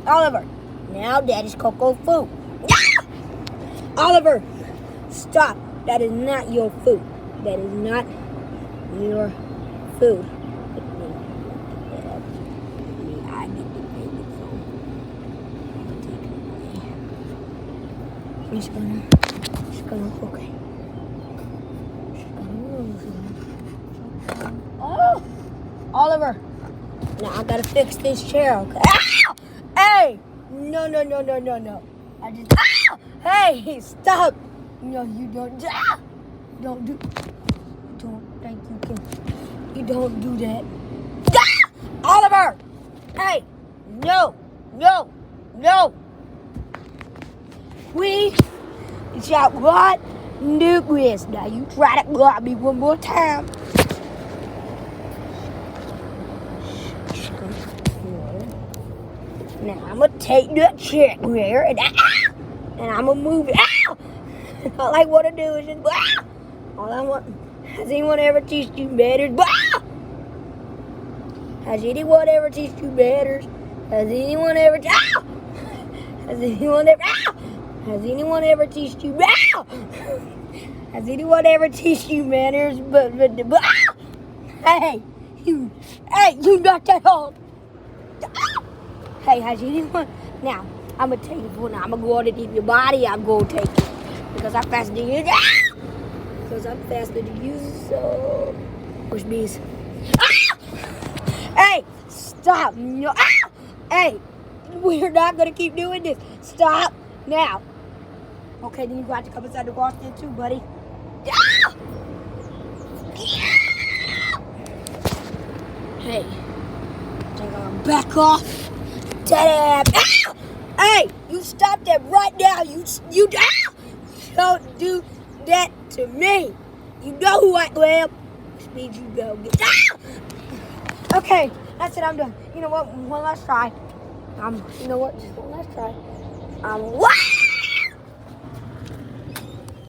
Oliver, now that is Coco food. Oliver, stop. That is not your food. That is not your food. I get the baby phone. She's gonna, okay. Oh, Oliver. Now I gotta fix this chair, okay? Ow! Hey! No. I just, ow! Hey, stop! No, you don't. Ah! Don't think you can. You don't do that. Ah! Oliver! Hey! No! We shall not do this. Now you try to block me one more time. Now I'm gonna take that check here and I'm gonna move it. Ow! All I want to do is just. All I want. Has anyone ever teach you manners? Has anyone ever teach you manners? Has anyone ever? Has anyone ever? Has anyone ever teach you? Has anyone ever teach you manners? Hey, you knocked that off. Hey, has anyone? Now, I'm going to take it for now. I'm going to go underneath your body. I'm going to take it. Because I'm faster than you. Because I'm faster than you, so... Which means... Hey, stop. No. Hey, we're not going to keep doing this. Stop now. Okay, then you got to come inside the wash then too, buddy. Hey, think I'm going to back off. Hey, you stop that right now. You don't do that to me. You know who I am. Which means you don't get. Okay, that's it. I'm done. You know what? One last try. You know what? Just one last try. What?